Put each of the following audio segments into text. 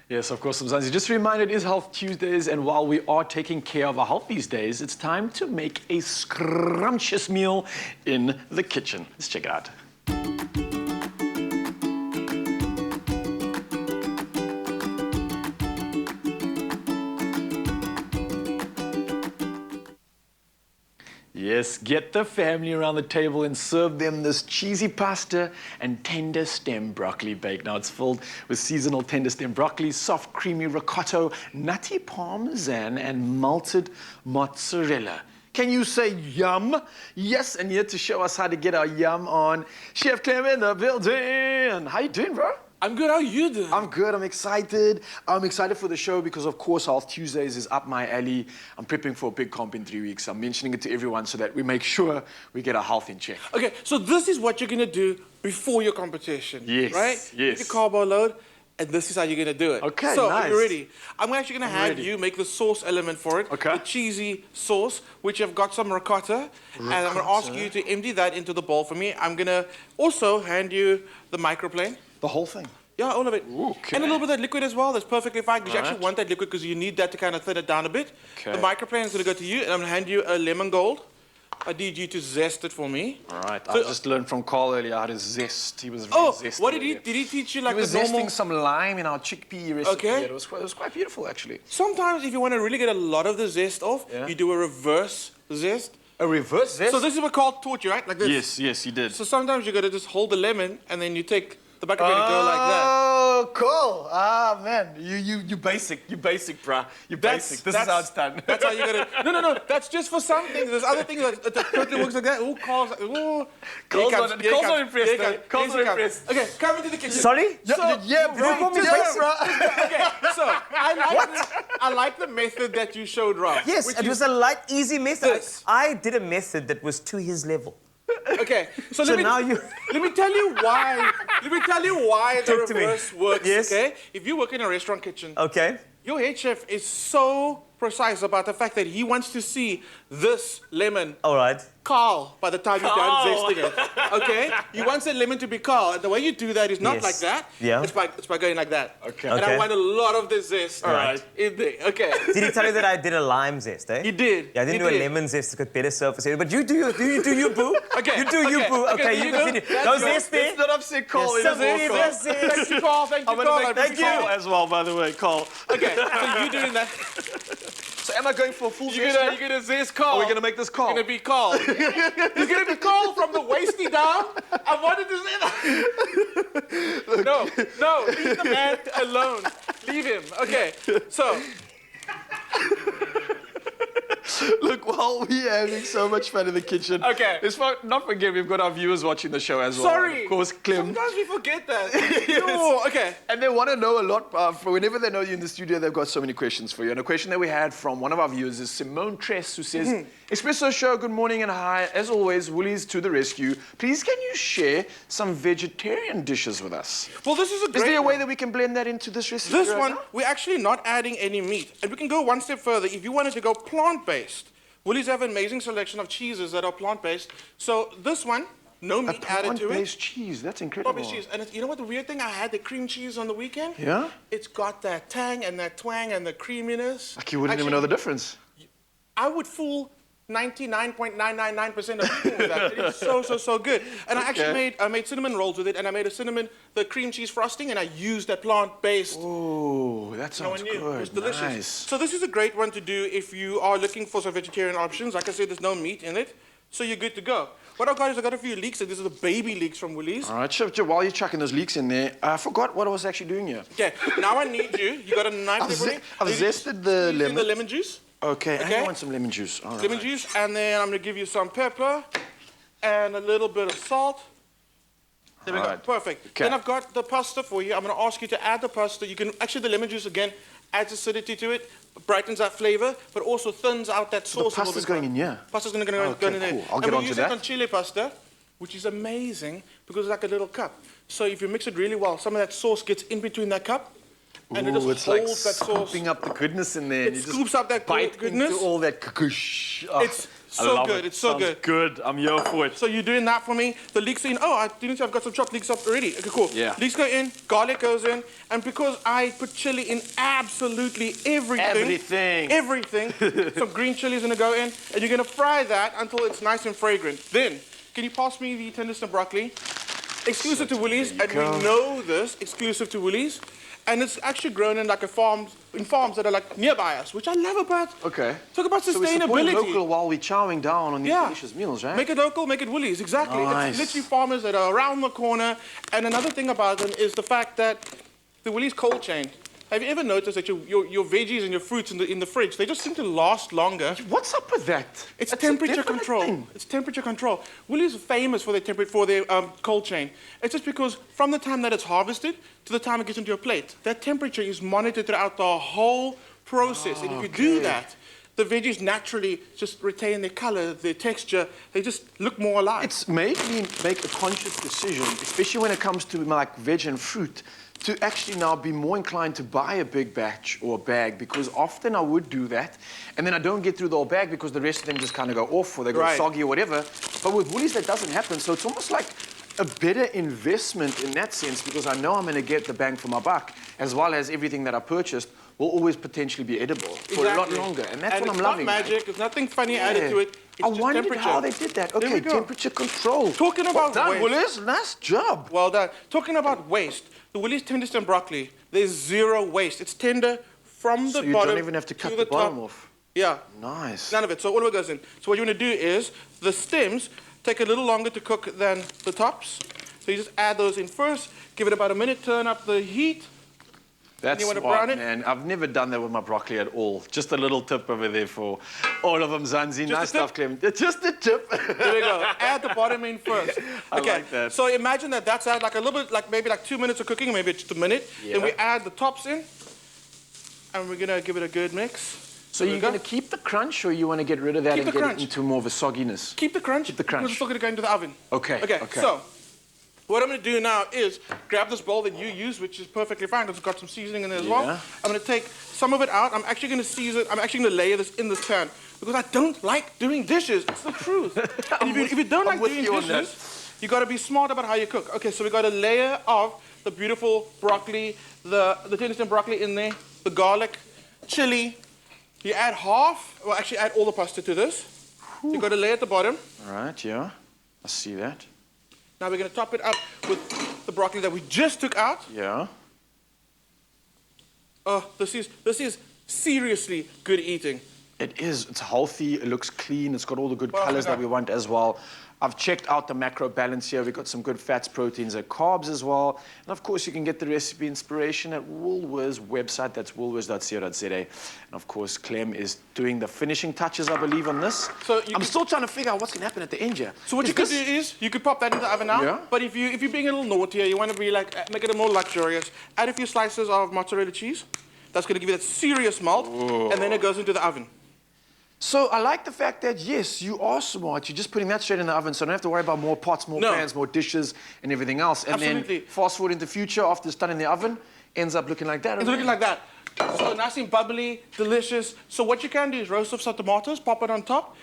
Yes, of course, Mzansi. Just a reminder, it is Health Tuesdays, and while we are taking care of our health these days, it's time to make a scrumptious meal in the kitchen. Let's check it out. Yes, get the family around the table and serve them this cheesy pasta and tender stem broccoli bake. Now it's filled with seasonal tender stem broccoli, soft creamy ricotto, nutty parmesan and malted mozzarella. Can you say yum? Yes, and here to show us how to get our yum on, Chef Clem in the building. How you doing, bro? I'm good, how are you doing? I'm good, I'm excited. I'm excited for the show because, of course, Health Tuesdays is up my alley. I'm prepping for a big comp in 3 weeks. I'm mentioning it to everyone so that we make sure we get our health in check. Okay, so this is what you're gonna do before your competition, yes, right? Yes, Get your carbo load, and this is how you're gonna do it. Okay, so, nice. are you ready? I'm actually gonna have you make the sauce element for it. Okay. The cheesy sauce, which I've got some ricotta, and I'm gonna ask you to empty that into the bowl for me. I'm gonna also hand you the microplane. The whole thing? Yeah, all of it. Okay. And a little bit of that liquid as well. That's perfectly fine. Because you actually want that liquid because you need that to kind of thin it down a bit. Okay. The microplane is going to go to you, and I'm going to hand you a lemon gold. I need you to zest it for me. All right. So, I just learned from Carl earlier how to zest. He was very zesty. What did he teach you? Like he was the normal... zesting some lime in our chickpea recipe. Okay. Yeah, it was quite beautiful, actually. Sometimes, if you want to really get a lot of the zest off, you do a reverse zest. A reverse zest? So this is what Carl taught you, right? Like this. Yes, yes, he did. So sometimes you got to just hold the lemon, and then you take the microplane and go like that. Oh, cool. Ah, man. You basic, bruh. You basic. This is how it's done. That's how you gotta... No. That's just for some things. There's other things that totally works like that. Ooh, Carl's not impressed, though. Carl's not impressed. Okay, come into the kitchen. Sorry? Yeah, bro. Okay, so I like the method that you showed, Rob. Yes, it was a light, easy method. This. I did a method that was to his level. Okay, so let me tell you why. Let me tell you why the reverse works. Yes. Okay, if you work in a restaurant kitchen, okay, your head chef is so precise about the fact that he wants to see this lemon. All right. Carl, by the time you're done zesting it. Okay? He wants that lemon to be Carl. And the way you do that is not like that. Yeah. It's by going like that. Okay. And I want a lot of the zest in there. Okay. Did he tell you that I did a lime zest, eh? He did. Yeah, I didn't do a lemon zest. It's got better surface area. But you do your boo. Okay. You do you, boo. Okay, you continue. No zest there. Let's not upset Carl. Yes, Thank you, Carl. Thank you, Carl. Thank you as well, by the way, Carl. Okay, so you doing that. So am I going for a full zest? You're gonna zest Carl. Are we gonna make this Carl? It's gonna be Carl. It's gonna be Carl from the waisty down. I wanted to say that. No, leave the man alone. Leave him. Okay, so. Look, while we're having so much fun in the kitchen, let's not forget we've got our viewers watching the show as well. Sorry. Of course, Clem. Sometimes we forget that. Yes. No, okay. And they want to know a lot. For whenever they know you in the studio, they've got so many questions for you. And a question that we had from one of our viewers is Simone Tress, who says, Espresso Show, good morning and hi. As always, Woolies to the rescue. Please, can you share some vegetarian dishes with us? Well, this is a great Is there a way that we can blend that into this recipe? This one, we're actually not adding any meat. And we can go one step further. If you wanted to go plant-based, Woolies have an amazing selection of cheeses that are plant-based. So this one, no meat added to it. Plant-based cheese, that's incredible. Plant-based cheese. And you know what the weird thing? I had the cream cheese on the weekend. Yeah? It's got that tang and that twang and the creaminess. Like you wouldn't even know the difference. I would fool 99.999% of people with that. It is so good. And I actually made cinnamon rolls with it, and I made the cream cheese frosting, and I used that plant-based. Oh, that sounds good. It was delicious. Nice. So this is a great one to do if you are looking for some vegetarian options. Like I said, there's no meat in it, so you're good to go. What I've got is I got a few leeks, and these are the baby leeks from Woolies. All right, Chef, while you're chucking those leeks in there, I forgot what I was actually doing here. Okay, now I need you got a knife there for me? I've zested the lemon. The lemon juice. Okay, I want some lemon juice. All right. Lemon juice, and then I'm going to give you some pepper and a little bit of salt. There we go. Perfect. Okay. Then I've got the pasta for you. I'm going to ask you to add the pasta. You can actually, the lemon juice again adds acidity to it, brightens that flavor, but also thins out that sauce. The pasta's going in here? Pasta's going to go in there. Cool. I'll get onto that. And we use it on chili pasta, which is amazing because it's like a little cup. So if you mix it really well, some of that sauce gets in between that cup. And it just it's like holds that sauce. scooping up the goodness in there. It scoops up that bite goodness. into all that kukush. Oh. It's I So love good, it. it's so Sounds good. I'm here for it. So you're doing that for me. The leeks are in. Oh, I didn't say I've got some chopped leeks up already. Okay, cool. Yeah. Leeks go in, garlic goes in, and because I put chili in absolutely everything. Everything. Some green chili is gonna go in, and you're gonna fry that until it's nice and fragrant. Then, can you pass me the Tenderstem broccoli? Exclusive to Woolies, and we know this, exclusive to Woolies. And it's actually grown in like farms that are like nearby us, which I love about. Okay. Talk about So we're supporting sustainability. local while we're chowing down on these delicious meals, right? Make it local, make it Woolies, exactly. Nice. It's literally farmers that are around the corner. And another thing about them is the fact that the Woolies cold chain. Have you ever noticed that your veggies and your fruits in the fridge, they just seem to last longer? What's up with that? It's That's a temperature definite control. thing. It's temperature control. Woolies are famous for their cold chain. It's just because from the time that it's harvested to the time it gets into your plate, that temperature is monitored throughout the whole process. And if you do that, the veggies naturally just retain their color, their texture. They just look more alive. It's made me make a conscious decision, especially when it comes to like veg and fruit, to actually now be more inclined to buy a big batch or a bag, because often I would do that and then I don't get through the whole bag because the rest of them just kind of go off or they go soggy or whatever. But with Woolies that doesn't happen, so it's almost like a better investment in that sense, because I know I'm going to get the bang for my buck, as well as everything that I purchased will always potentially be edible for a lot longer, and that's what I'm loving. It's not magic, there's nothing funny added to it. It's I just wondered temperature. how they did that. There Okay, we go. temperature control. Talking about well done, waste. Woolies. Nice job. Well done. Talking about waste, the Woolies Tenderstem broccoli, there's zero waste. It's tender from the So you bottom don't even have to cut to the the bottom top. off. Yeah. Nice. None of it. So all of it goes in. So what you want to do is the stems take a little longer to cook than the tops. So you just add those in first, give it about a minute, turn up the heat. That's you want to smart, brown it? man. I've never done that with my broccoli at all. Just a little tip over there for all of them, Zanzi. Nice stuff, Clem. Just a tip. There we go. Add the bottom in first. I like that. So imagine that that's at like a little bit, like maybe like 2 minutes of cooking, maybe just a minute. Yeah. Then we add the tops in, and we're gonna give it a good mix. So you're going to keep the crunch, or you want to get rid of that Keep and the get crunch. it into more of a sogginess? Keep the crunch. Keep the crunch. Because it's still gonna go into the oven. Okay. Okay. So what I'm gonna do now is grab this bowl that you use, which is perfectly fine because it's got some seasoning in there as well. Yeah. I'm gonna take some of it out. I'm actually gonna season. I'm actually gonna layer this in this pan because I don't like doing dishes. It's the truth. And if you don't like doing dishes, you gotta be smart about how you cook. Okay, so we got a layer of the beautiful broccoli, the Tenderstem broccoli in there, the garlic, chili. You add actually add all the pasta to this. So you got a layer at the bottom. All right, yeah. I see that. Now we're going to top it up with the broccoli that we just took out. Yeah. Oh, this is seriously good eating. It is. It's healthy. It looks clean. It's got all the good Well, colors yeah. that we want as well. I've checked out the macro balance here. We've got some good fats, proteins, and carbs as well. And of course, you can get the recipe inspiration at Woolworths website. That's woolworths.co.za. And of course, Clem is doing the finishing touches, I believe, on this. So I'm still trying to figure out what's going to happen at the end here. So what you could do is you could pop that in the oven now. Yeah. But if you're being a little naughtier, you want to be like make it a more luxurious. Add a few slices of mozzarella cheese. That's going to give you that serious melt, and then it goes into the oven. So I like the fact that, yes, you are smart. You're just putting that straight in the oven, so I don't have to worry about more pots, more pans, more dishes, and everything else. And Absolutely. then fast forward in the future, after it's done in the oven, ends up looking like that. It's looking like that. So nice and bubbly, delicious. So what you can do is roast up some tomatoes, pop it on top.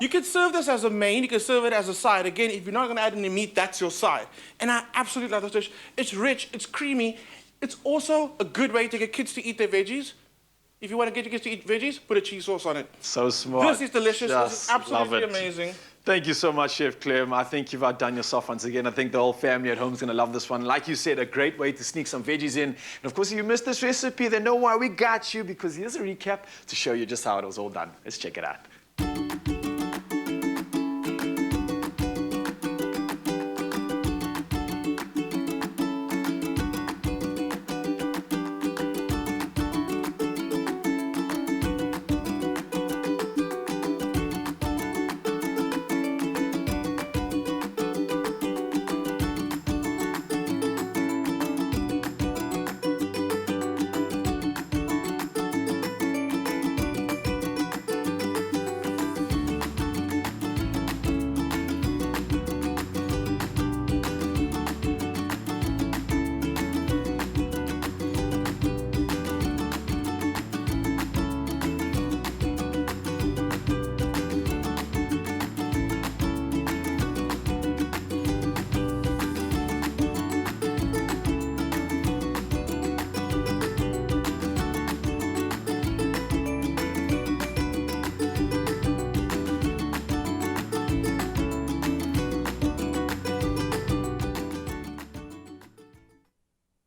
You can serve this as a main, you can serve it as a side. Again, if you're not going to add any meat, that's your side. And I absolutely love this dish. It's rich, it's creamy. It's also a good way to get kids to eat their veggies. If you want to get your kids to eat veggies, put a cheese sauce on it. So smart. This is delicious. This is Just absolutely love it. amazing. Thank you so much, Chef Clem. I think you've outdone yourself once again. I think the whole family at home is going to love this one. Like you said, a great way to sneak some veggies in. And of course, if you missed this recipe, then know why we got you, because here's a recap to show you just how it was all done. Let's check it out.